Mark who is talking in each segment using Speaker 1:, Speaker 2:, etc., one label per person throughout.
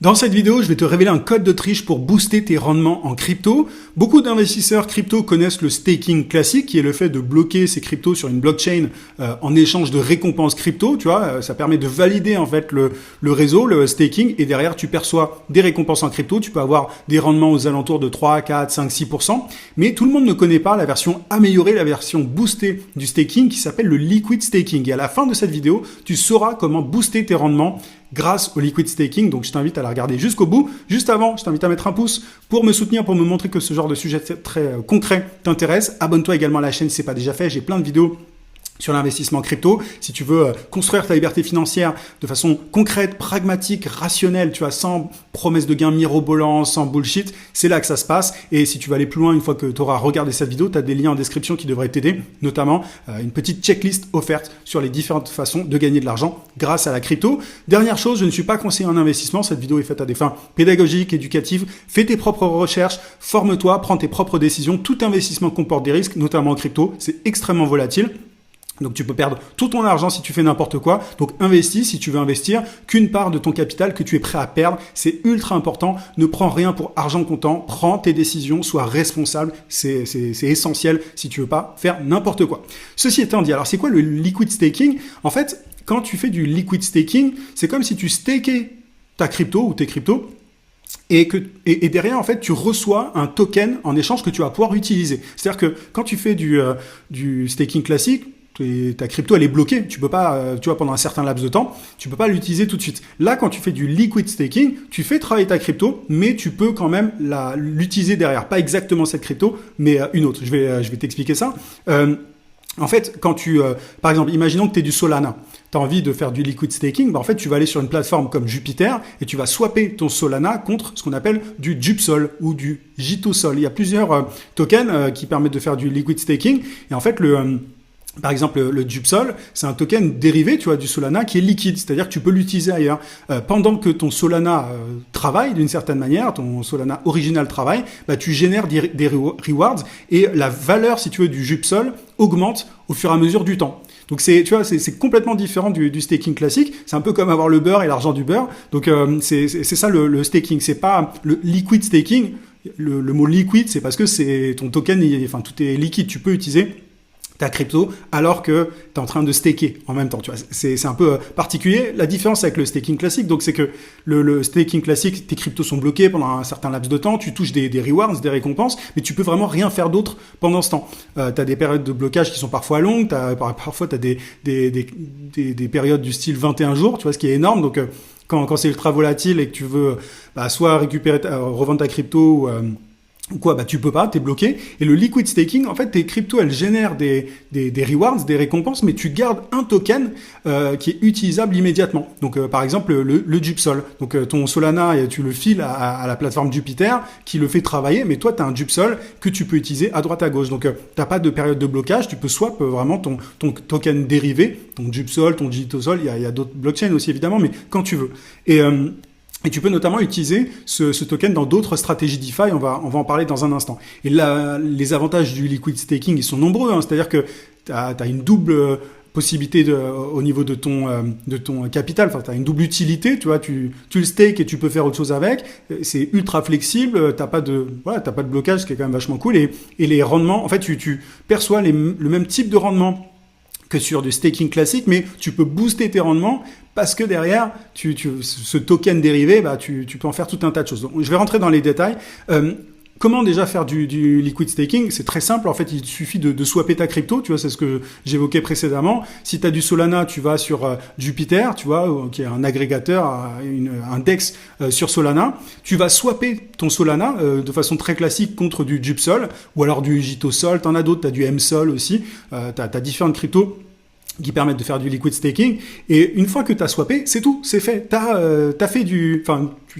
Speaker 1: Dans cette vidéo, je vais te révéler un code de triche pour booster tes rendements en crypto. Beaucoup d'investisseurs crypto connaissent le staking classique, qui est le fait de bloquer ces cryptos sur une blockchain en échange de récompenses crypto. Tu vois, ça permet de valider en fait le réseau, le staking, et derrière tu perçois des récompenses en crypto. Tu peux avoir des rendements aux alentours de 3, 4, 5, 6%. Mais tout le monde ne connaît pas la version améliorée, la version boostée du staking qui s'appelle le liquid staking. Et à la fin de cette vidéo, tu sauras comment booster tes rendements grâce au liquid staking. Donc je t'invite à la regarder jusqu'au bout. Juste avant, je t'invite à mettre un pouce pour me soutenir, pour me montrer que ce genre de sujet très concret t'intéresse. Abonne-toi également à la chaîne si c'est pas déjà fait. J'ai plein de vidéos sur l'investissement crypto. Si tu veux construire ta liberté financière de façon concrète, pragmatique, rationnelle, tu vois, sans promesses de gains mirobolants, sans bullshit, c'est là que ça se passe. Et si tu veux aller plus loin, une fois que tu auras regardé cette vidéo, tu as des liens en description qui devraient t'aider, notamment une petite checklist offerte sur les différentes façons de gagner de l'argent grâce à la crypto. Dernière chose, je ne suis pas conseiller en investissement. Cette vidéo est faite à des fins pédagogiques, éducatives. Fais tes propres recherches, forme-toi, prends tes propres décisions. Tout investissement comporte des risques, notamment en crypto. C'est extrêmement volatile. Donc tu peux perdre tout ton argent si tu fais n'importe quoi. Donc investis si tu veux investir qu'une part de ton capital que tu es prêt à perdre. C'est ultra important. Ne prends rien pour argent comptant. Prends tes décisions, sois responsable. C'est essentiel si tu veux pas faire n'importe quoi. Ceci étant dit, alors c'est quoi le liquid staking? En fait, quand tu fais du liquid staking, c'est comme si tu stakais ta crypto ou tes cryptos. Et derrière, en fait, tu reçois un token en échange que tu vas pouvoir utiliser. C'est-à-dire que quand tu fais du staking classique, ta crypto, elle est bloquée. Tu peux pas, tu vois, pendant un certain laps de temps, tu peux pas l'utiliser tout de suite. Là, quand tu fais du liquid staking, tu fais travailler ta crypto, mais tu peux quand même l'utiliser derrière. Pas exactement cette crypto, mais une autre. Je vais t'expliquer ça. En fait, quand par exemple, imaginons que tu es du Solana. Tu as envie de faire du liquid staking, en fait, tu vas aller sur une plateforme comme Jupiter et tu vas swapper ton Solana contre ce qu'on appelle du Jupsol ou du JITOSOL. Il y a plusieurs tokens qui permettent de faire du liquid staking. Et en fait, par exemple, le Jupsol, c'est un token dérivé, tu vois, du Solana qui est liquide, c'est-à-dire que tu peux l'utiliser ailleurs. Pendant que ton Solana travaille d'une certaine manière, ton Solana original travaille, tu génères des rewards et la valeur, si tu veux, du Jupsol augmente au fur et à mesure du temps. Donc tu vois, c'est complètement différent du staking classique. C'est un peu comme avoir le beurre et l'argent du beurre. Donc c'est ça le staking. C'est pas le liquid staking. Le mot liquid, c'est parce que c'est ton token, tout est liquide. Tu peux utiliser ta crypto alors que tu es en train de staker en même temps. Tu vois, c'est un peu particulier. La différence avec le staking classique, donc c'est que le staking classique, tes cryptos sont bloqués pendant un certain laps de temps, tu touches des rewards, des récompenses, mais tu peux vraiment rien faire d'autre pendant ce temps. Tu as des périodes de blocage qui sont parfois longues, parfois tu as des périodes du style 21 jours, tu vois, ce qui est énorme. Donc quand c'est ultra volatile et que tu veux soit récupérer, revendre ta crypto ou quoi, tu peux pas, t'es bloqué. Et le liquid staking, en fait, tes cryptos, elles génèrent des rewards, des récompenses, mais tu gardes un token qui est utilisable immédiatement. Donc, par exemple, le Jupsol. Donc, ton Solana, tu le files à la plateforme Jupiter qui le fait travailler, mais toi, tu as un Jupsol que tu peux utiliser à droite à gauche. Donc, t'as pas de période de blocage, tu peux swap vraiment ton token dérivé, ton Jupsol, ton JITOSOL, il y a d'autres blockchains aussi évidemment, mais quand tu veux. Et tu peux notamment utiliser ce token dans d'autres stratégies DeFi, on va en parler dans un instant. Et là, les avantages du liquid staking, ils sont nombreux, hein, c'est-à-dire que tu as une double possibilité au niveau de ton capital, tu as une double utilité, tu vois, tu le stakes et tu peux faire autre chose avec, c'est ultra flexible, t'as pas de blocage, ce qui est quand même vachement cool, et les rendements, en fait, tu perçois le même type de rendement que sur du staking classique, mais tu peux booster tes rendements parce que derrière, ce token dérivé, tu peux en faire tout un tas de choses. Donc, je vais rentrer dans les détails. Comment déjà faire du liquid staking? C'est très simple. En fait, il suffit de swapper ta crypto. Tu vois, c'est ce que j'évoquais précédemment. Si tu as du Solana, tu vas sur Jupiter, tu vois, qui est un agrégateur, un DEX sur Solana. Tu vas swapper ton Solana de façon très classique contre du Jupsol ou alors du JITOSOL. T'en as d'autres. T'as du MSOL aussi. T'as différentes cryptos qui permettent de faire du liquid staking. Et une fois que tu as swappé, c'est tout, c'est fait.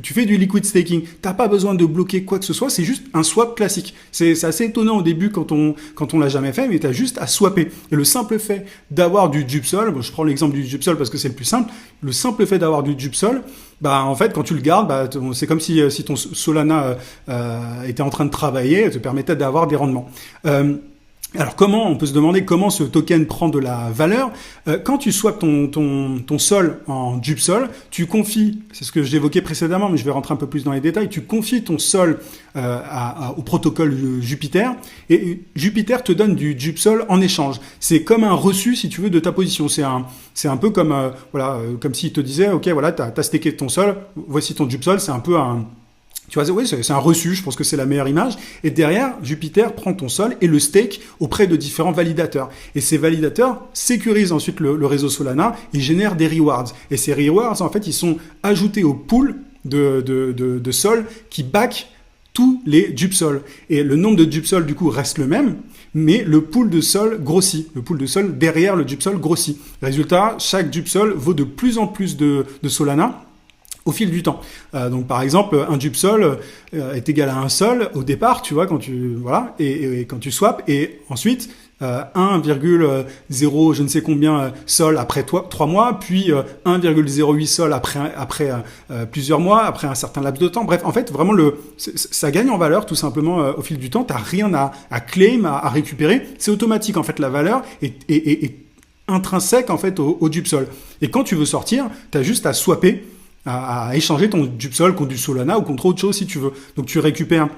Speaker 1: Tu fais du liquid staking. T'as pas besoin de bloquer quoi que ce soit, c'est juste un swap classique. C'est assez étonnant au début quand on l'a jamais fait, mais tu as juste à swapper. Et le simple fait d'avoir du Jupsol, je prends l'exemple du Jupsol parce que c'est le plus simple, le simple fait d'avoir du Jupsol, en fait, quand tu le gardes, c'est comme si ton Solana était en train de travailler, te permettait d'avoir des rendements. Alors comment, on peut se demander comment ce token prend de la valeur. Quand tu swaps ton sol en dupsol, tu confies, c'est ce que j'évoquais précédemment, mais je vais rentrer un peu plus dans les détails, tu confies ton sol au protocole Jupiter, et Jupiter te donne du dupsol en échange. C'est comme un reçu, si tu veux, de ta position. C'est un peu comme comme s'il te disait, ok, voilà, t'as stacké ton sol, voici ton dupsol, c'est un peu un... Tu vois, oui, c'est un reçu, je pense que c'est la meilleure image. Et derrière, Jupiter prend ton sol et le stake auprès de différents validateurs. Et ces validateurs sécurisent ensuite le réseau Solana et génèrent des rewards. Et ces rewards, en fait, ils sont ajoutés au pool de sol qui back tous les dupsols. Et le nombre de dupsols, du coup, reste le même, mais le pool de sol grossit. Le pool de sol derrière le dupsol grossit. Résultat, chaque dupsol vaut de plus en plus de Solana au fil du temps. Donc par exemple, un dupsol est égal à un sol au départ, tu vois, quand tu et quand tu swaps, et ensuite 1,0 je ne sais combien sol après 3 mois, puis 1,08 sol après plusieurs mois, après un certain laps de temps. Bref, en fait, vraiment ça gagne en valeur tout simplement au fil du temps. T'as rien à claim, à récupérer. C'est automatique en fait, la valeur est intrinsèque en fait au dupsol. Et quand tu veux sortir, t'as juste à swapper, à échanger ton dupsol contre du Solana ou contre autre chose si tu veux. Donc tu récupères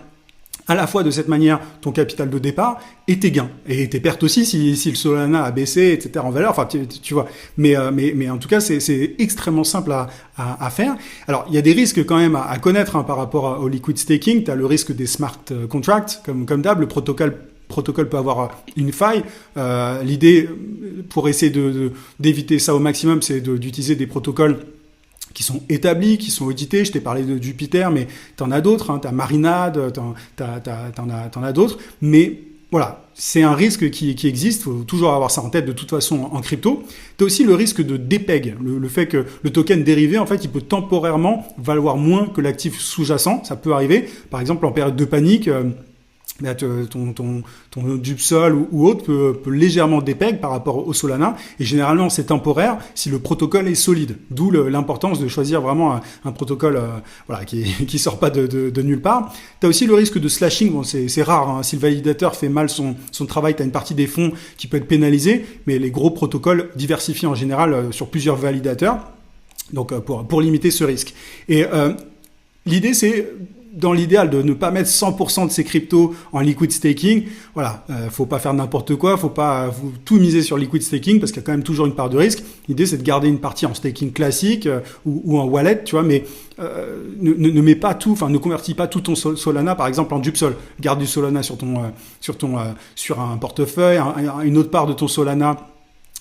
Speaker 1: à la fois de cette manière ton capital de départ et tes gains. Et tes pertes aussi si le Solana a baissé, etc. en valeur. Enfin, tu vois. Mais en tout cas, c'est extrêmement simple à faire. Alors, il y a des risques quand même à connaître par rapport au liquid staking. Tu as le risque des smart contracts, comme d'hab. Le protocole peut avoir une faille. L'idée, pour essayer d'éviter ça au maximum, c'est d'utiliser des protocoles qui sont établis, qui sont audités. Je t'ai parlé de Jupiter, mais t'en as d'autres. T'as Marinade, t'en as d'autres. Mais voilà, c'est un risque qui existe. Faut toujours avoir ça en tête de toute façon en crypto. T'as aussi le risque de dépeg, le fait que le token dérivé, en fait, il peut temporairement valoir moins que l'actif sous-jacent. Ça peut arriver. Par exemple, en période de panique, ton dupsol ou autre peut légèrement dépeg par rapport au Solana, et généralement c'est temporaire si le protocole est solide, d'où l'importance de choisir vraiment un protocole qui sort pas de nulle part. Tu as aussi le risque de slashing. Bon, c'est rare, hein. Si le validateur fait mal son travail, tu as une partie des fonds qui peut être pénalisée, mais les gros protocoles diversifient en général sur plusieurs validateurs, donc pour limiter ce risque. Et l'idée, c'est dans l'idéal de ne pas mettre 100% de ses cryptos en liquid staking. Voilà, faut pas faire n'importe quoi, faut pas tout miser sur liquid staking parce qu'il y a quand même toujours une part de risque. L'idée, c'est de garder une partie en staking classique ou en wallet, tu vois, mais ne mets pas tout, enfin ne convertis pas tout ton Solana par exemple en dupsol. Garde du Solana sur un portefeuille, une autre part de ton Solana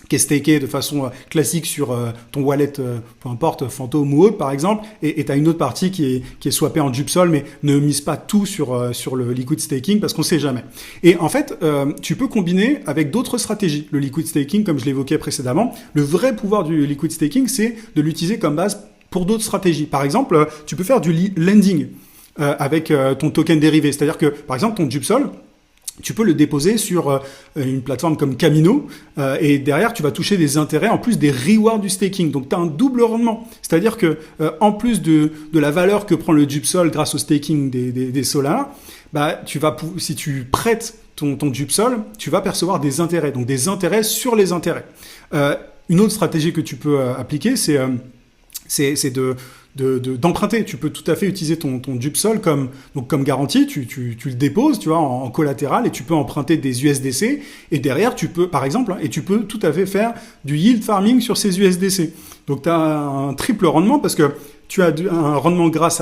Speaker 1: qui est staké de façon classique sur ton wallet, peu importe, Phantom ou autre par exemple, et tu as une autre partie qui est swappée en dupsol, mais ne mise pas tout sur le liquid staking parce qu'on sait jamais. Et en fait, tu peux combiner avec d'autres stratégies. Le liquid staking, comme je l'évoquais précédemment, le vrai pouvoir du liquid staking, c'est de l'utiliser comme base pour d'autres stratégies. Par exemple, tu peux faire du lending avec ton token dérivé, c'est-à-dire que par exemple ton dupsol, tu peux le déposer sur une plateforme comme Camino et derrière tu vas toucher des intérêts en plus des rewards du staking. Donc tu as un double rendement. C'est-à-dire que en plus de la valeur que prend le dupsol grâce au staking des Solana, si tu prêtes ton dupsol, tu vas percevoir des intérêts. Donc des intérêts sur les intérêts. Une autre stratégie que tu peux appliquer, c'est d'emprunter. Tu peux tout à fait utiliser ton dupsol comme garantie. Tu le déposes, tu vois, en collatéral, et tu peux emprunter des USDC. Et derrière, tu peux, par exemple, et tu peux tout à fait faire du yield farming sur ces USDC. Donc, tu as un triple rendement parce que tu as un rendement grâce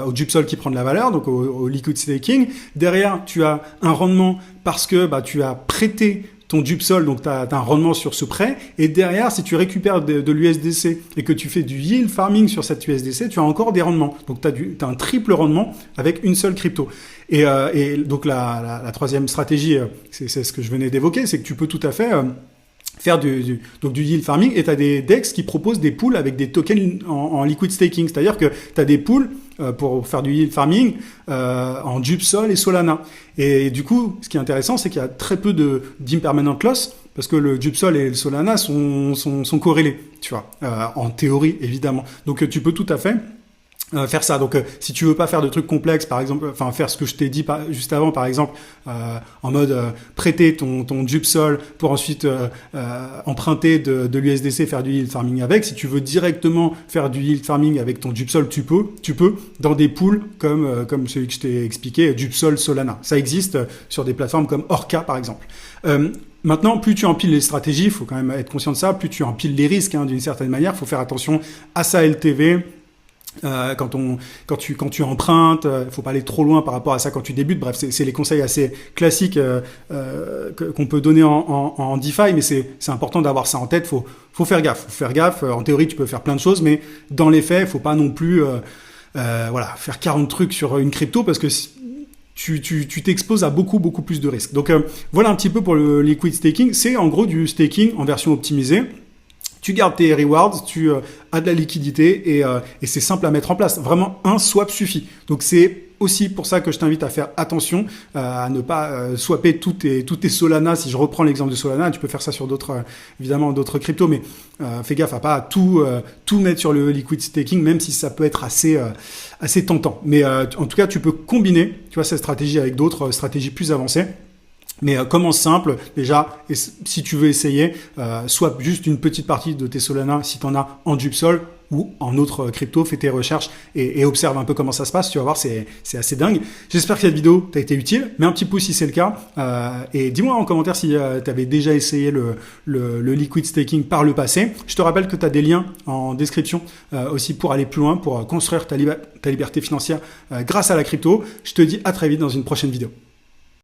Speaker 1: au dupsol qui prend de la valeur, donc au liquid staking. Derrière, tu as un rendement parce que tu as prêté ton dupsol, donc tu as un rendement sur ce prêt, et derrière, si tu récupères de l'USDC et que tu fais du yield farming sur cette USDC, tu as encore des rendements. Donc tu as un triple rendement avec une seule crypto. Et donc la troisième stratégie, c'est ce que je venais d'évoquer, c'est que tu peux tout à fait faire du yield farming, et tu as des DEX qui proposent des pools avec des tokens en liquid staking. C'est-à-dire que tu as des pools pour faire du yield farming en dupsol et Solana. Et du coup, ce qui est intéressant, c'est qu'il y a très peu d'impermanent loss parce que le dupsol et le Solana sont corrélés, tu vois, en théorie évidemment. Donc tu peux tout à fait faire ça. Donc, si tu veux pas faire de trucs complexes, par exemple, enfin faire ce que je t'ai dit juste avant, par exemple, en mode prêter ton Dupsol pour ensuite emprunter de l'USDC, faire du yield farming avec. Si tu veux directement faire du yield farming avec ton Dupsol, tu peux dans des pools comme celui que je t'ai expliqué, Dupsol Solana. Ça existe sur des plateformes comme Orca, par exemple. Maintenant, plus tu empiles les stratégies, il faut quand même être conscient de ça, plus tu empiles les risques d'une certaine manière. Il faut faire attention à sa LTV. Quand tu empruntes, faut pas aller trop loin par rapport à ça quand tu débutes. Bref, c'est les conseils assez classiques qu'on peut donner en DeFi, mais c'est important d'avoir ça en tête. Faut faire gaffe. Faut faire gaffe. En théorie, tu peux faire plein de choses, mais dans les faits, faut pas non plus faire 40 trucs sur une crypto parce que tu t'exposes à beaucoup plus de risques. Donc voilà un petit peu pour le liquid staking. C'est en gros du staking en version optimisée. Tu gardes tes rewards, tu as de la liquidité et c'est simple à mettre en place. Vraiment, un swap suffit. Donc c'est aussi pour ça que je t'invite à faire attention à ne pas swapper tous tes Solana. Si je reprends l'exemple de Solana, tu peux faire ça sur évidemment d'autres cryptos, mais fais gaffe à pas tout mettre sur le liquid staking, même si ça peut être assez tentant. Mais en tout cas, tu peux combiner, tu vois, cette stratégie avec d'autres stratégies plus avancées. Mais commence simple, déjà, et si tu veux essayer, swap juste une petite partie de tes Solana si tu en as en Dupsol ou en autre crypto, fais tes recherches et observe un peu comment ça se passe, tu vas voir, c'est assez dingue. J'espère que cette vidéo t'a été utile, mets un petit pouce si c'est le cas, et dis-moi en commentaire si tu avais déjà essayé le liquid staking par le passé. Je te rappelle que tu as des liens en description aussi pour aller plus loin, pour construire ta liberté financière grâce à la crypto. Je te dis à très vite dans une prochaine vidéo.